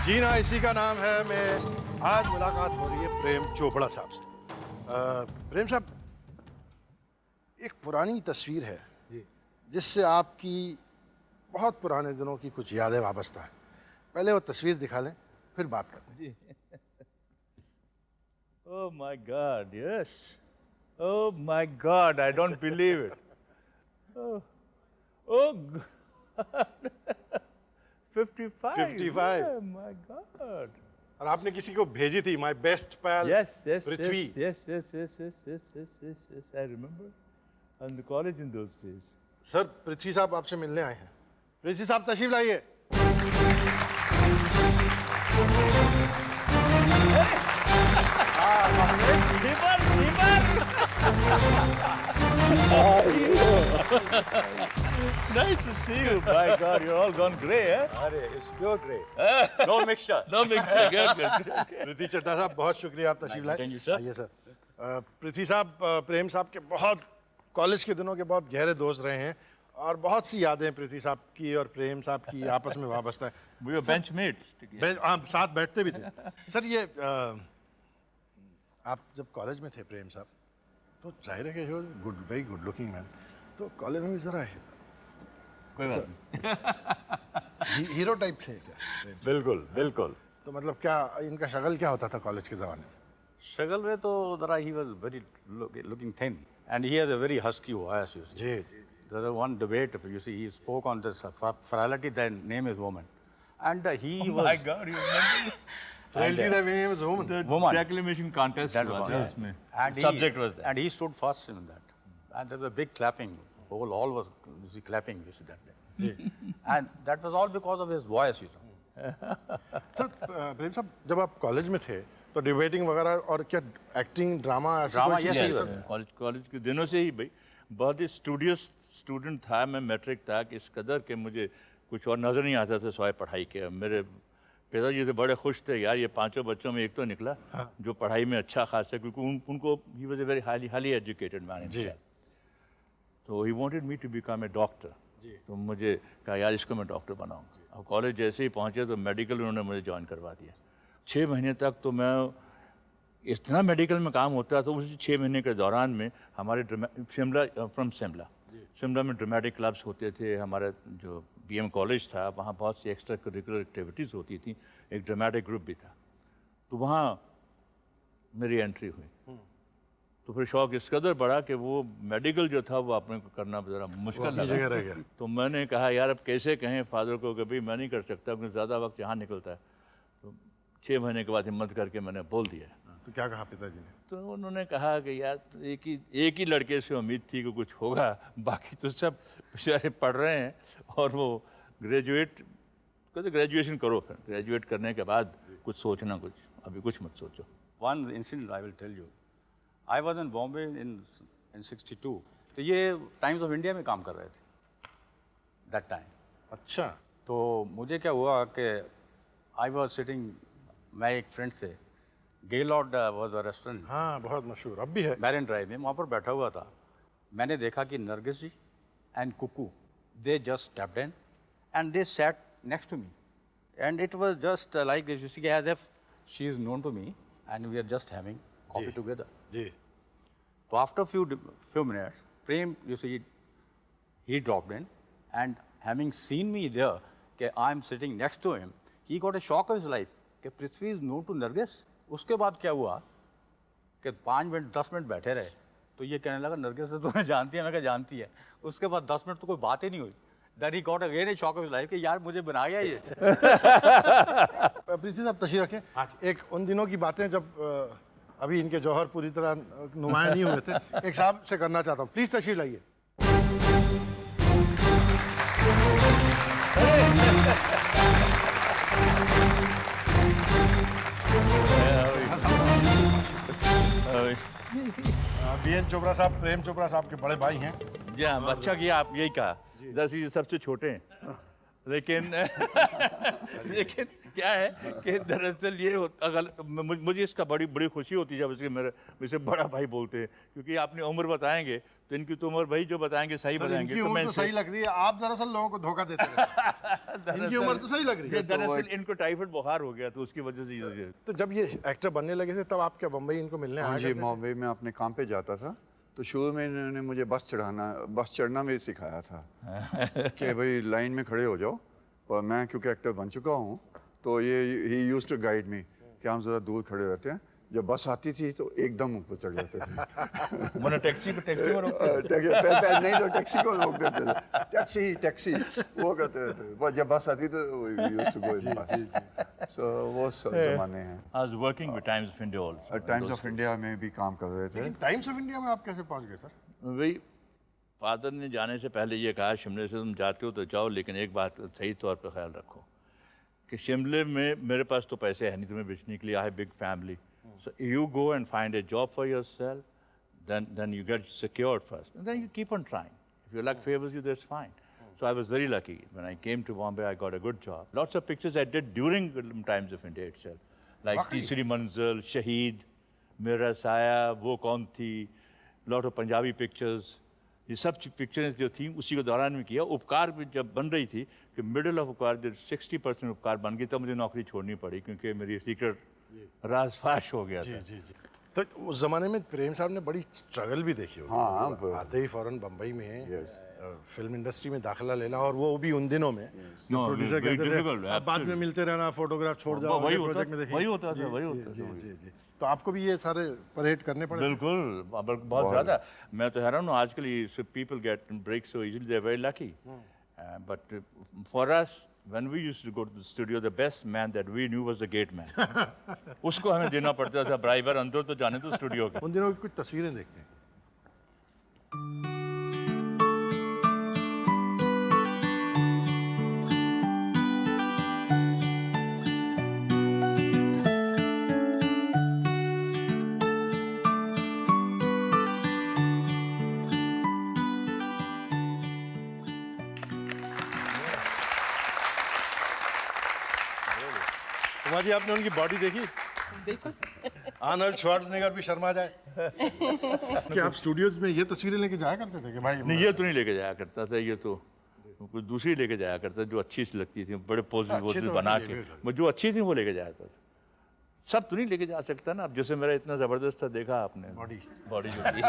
जी ना, इसी का नाम है। मैं आज मुलाकात हो रही है प्रेम चोपड़ा साहब से। प्रेम साहब, एक पुरानी तस्वीर है जिससे आपकी बहुत पुराने दिनों की कुछ यादें वाबस्ता हैं। पहले वो तस्वीर दिखा लें, फिर बात करते हैं। Oh my God, yes. Oh my God, I don't believe it. Oh God. 55. 55. Oh my God. और आपने किसी को भेजी थी, my best pal Prithvi. Yes, I remember. And the college in those days. Sir, Prithvi साहब आपसे मिलने आए हैं। पृथ्वी साहब तशरीफ लाइए। Nice to see you. By God, you're all gone grey, eh? It's pure grey. No mixture. No mixture. Good. पृथ्वी चड्ढा साहब, बहुत शुक्रिया आप तशरीफ लाए। Thank you, sir. आइए सर। पृथ्वी साहब प्रेम साहब के बहुत कॉलेज के दिनों के बहुत गहरे दोस्त रहे हैं और बहुत सी यादें पृथ्वी साहब की और प्रेम साहब की आपस में वाबस्ता है। We were benchmates. आप साथ बैठते भी थे। सर, ये आप जब कॉलेज में थे प्रेम साहब, तो जाहिर है कि वेरी गुड लुकिंग मैन, तो कॉलेज में भी जरा कोई बात नहीं। हीरो टाइप थे क्या? बिल्कुल। तो मतलब क्या इनका शगल क्या होता था कॉलेज के ज़माने में? Struggle में तो जरा he was very looking thin and he has a very husky voice, you see. जी। There was one debate, you see, he spoke on this frailty, the name is woman. And he Oh was... my God, you remember? Frailty the name is woman. The Woman. declamation contest That was was there. it. उसमें. And Subject was that. And he stood first in that. And there was a big clapping. Whole hall was clapping, you see, that day. And that was all because of his voice, you know. Sir, Prem साहब, जब आप college में थे तो debating वगैरह और क्या acting drama ऐसी Drama, कोई चीज़ yes, थी? yes. कॉलेज के दिनों से ही भाई बहुत ही स्टूडियस स्टूडेंट था मैं। मैट्रिक तक इस कदर के मुझे कुछ और नज़र नहीं आता था सिवाय पढ़ाई के। मेरे पिताजी से बड़े खुश थे, यार ये पांचों बच्चों में एक तो निकला जो पढ़ाई में अच्छा खास है, क्योंकि उनको he was a very highly educated man. तो he wanted me to become a doctor. तो मुझे कहा यार इसको मैं डॉक्टर बनाऊंगा। अब कॉलेज जैसे ही पहुंचे तो मेडिकल उन्होंने मुझे ज्वाइन करवा दिया। 6 महीने तक तो मैं इतना मेडिकल में काम होता था। उसी 6 महीने के दौरान में हमारे शिमला में ड्रामेटिक क्लब्स होते थे। हमारा जो बीएम कॉलेज था वहाँ बहुत सी एक्स्ट्रा करिकुलर एक्टिविटीज़ होती थी। एक ड्रामेटिक ग्रुप भी था, तो वहाँ मेरी एंट्री हुई। तो फिर शौक इस कदर बढ़ा कि वो मेडिकल जो था वो अपने को करना ज़रा मुश्किल जगह रह लगा। गया। तो मैंने कहा यार अब कैसे कहें फादर को कि भाई मैं नहीं कर सकता, क्योंकि ज़्यादा वक्त यहाँ निकलता है। तो 6 महीने के बाद हिम्मत करके मैंने बोल दिया। तो क्या कहा पिताजी ने? तो उन्होंने कहा कि यार एक ही लड़के से उम्मीद थी कि कुछ होगा, बाकी तो सब बेचारे पढ़ रहे हैं और वो ग्रेजुएशन करो, फिर ग्रेजुएट करने के बाद कुछ सोचना, कुछ अभी कुछ मत सोचो। One incident I will tell you. I was in Bombay in 62. तो ये टाइम्स ऑफ इंडिया में काम कर रहे थे that time. अच्छा। तो मुझे क्या हुआ कि I was sitting, मैं एक फ्रेंड से गेलॉर्ड वॉज अ रेस्टोरेंट, हाँ, बहुत मशहूर, अब भी है। मैरिन ड्राइव में, वहाँ पर बैठा हुआ था। मैंने देखा कि Nargis ji and Kuku they just stepped in and they sat next to me and it was just like you see as if she is known to me and we are just having coffee together. जी। तो after few minutes, Prem, you see, he dropped in and having seen me there, कि I am sitting next to him, he got a shock of his life कि पृथ्वी is known to Nargis। उसके बाद क्या हुआ कि 5 minute 10 minute बैठे रहे, तो ये कहने लगा नरगिस से तुम्हें जानती है? मैं कहा जानती है। उसके बाद 10 मिनट तो कोई बात ही नहीं हुई। Then he got again a shock of his life कि यार मुझे बना गया ये। पृथ्वी साहब तशरीफ रखें। एक उन दिनों की बातें जब अभी इनके जौहर पूरी तरह नुमाया नहीं हुए थे, एक साहब से करना चाहता हूँ, प्लीज तशरीफ लाइए। बीएन चोपड़ा साहब प्रेम चोपड़ा साहब के बड़े भाई हैं। जी हाँ, अच्छा किया आप यही कहा, दस ही सबसे छोटे हैं। लेकिन लेकिन क्या है कि दरअसल ये होता मुझे इसका बड़ी बड़ी खुशी होती है जब इसके मुझसे बड़ा भाई बोलते हैं, क्योंकि आपने उम्र बताएंगे तो इनकी तो उम्र भाई जो बताएंगे सही सर, बताएंगे इनकी तो उम्र मैं तो सही लग रही है, आप दरअसल लोगों को धोखा देते हैं। इनकी उम्र तो सही लग रही है। दरअसल इनको टाइफाइड बुखार हो गया तो उसकी वजह से ये तो जब ये एक्टर बनने लगे थे तब आप क्या बम्बई इनको मिलने हाँ आए जी, थे? बॉम्बे में अपने काम पे जाता था तो शुरू में इन्होंने मुझे बस चढ़ना भी सिखाया था कि भाई लाइन में खड़े हो जाओ, और मैं क्योंकि एक्टर बन चुका हूँ तो ये ही यूज्ड टू गाइड मी कि हम ज़रा दूर खड़े रहते हैं, जब बस आती थी तो एकदम ऊपर चढ़ जाते थे। मैंने टैक्सी में नहीं तो टैक्सी को रोक देते थे, टैक्सी वो कहते थे, पर जब बस आती तो यूज्ड टू गो इन बस। सो वो सब ज़माने हैं। I was working with Times of India also. Times of India में भी काम कर रहे थे। टाइम्स ऑफ इंडिया में आप कैसे पहुंच गए सर? वही फादर ने जाने से पहले ये कहा शिमले से तुम जाते हो तो जाओ, लेकिन एक बात सही तौर पे ख्याल रखो कि शिमले में मेरे पास तो पैसे है नहीं तुम्हें बेचने के लिए, I have big family, so you go and find A job for yourself, then you get secured first and then you keep on trying. If your luck favors you, that's fine. So I was very lucky. When I came to Bombay, I got a good job. Lots of pictures I did during Times of India itself, like Teesri Manzil, Shaheed, Mera Saya, Wo Kaun Thi, lot of Punjabi pictures. ये सब pictures जो थी उसी के दौरान में किया। उपकार भी जब बन रही थी कि मिडिल ऑफ उपकार जब 60% उपकार बन गई तब मुझे नौकरी छोड़नी पड़ी क्योंकि मेरी सीक्रेट राज फाश हो गया था। जी। तो उस जमाने में प्रेम साहब ने बड़ी स्ट्रगल भी देखी होगी। हाँ, आते ही फौरन बम्बई में फिल्म इंडस्ट्री में दाखिला लेना, और वो भी उन दिनों में प्रोड्यूसर कहते थे अब बाद में मिलते रहना, फोटोग्राफ छोड़ जाओ, वही प्रोजेक्ट में देखिए। वही होता था। जी। तो आपको भी ये सारे परेड करने पड़े? बिल्कुल, बहुत ज़्यादा। मैं तो हैरान हूँ आजकल ये people get break so easily, they are very lucky, but for us when we used to go to the studio, the best man that we knew was the gate man. उसको हमें देना पड़ता था ब्राइबर, अंदर तो जाने तो स्टूडियो के। उन दिनों की कुछ तस्वीरें देखते हैं। उमा जी, आपने उनकी बॉडी देखी? बिल्कुल। आर्नल्ड श्वार्ज़नेगर भी शर्मा जाए। कि आप स्टूडियोज में ये तस्वीरें लेके जाया करते थे कि भाई? नहीं, ये तो नहीं लेके जाया करता था, ये तो कुछ दूसरी लेके जाया करता जो अच्छी सी लगती थी, बड़े पोजेस वोजेस बना के वो जो अच्छी थी वो लेके जाया था। सब तो नहीं लेके जा सकता ना। अब जैसे मेरा इतना ज़बरदस्त था, देखा आपने बॉडी जो थी।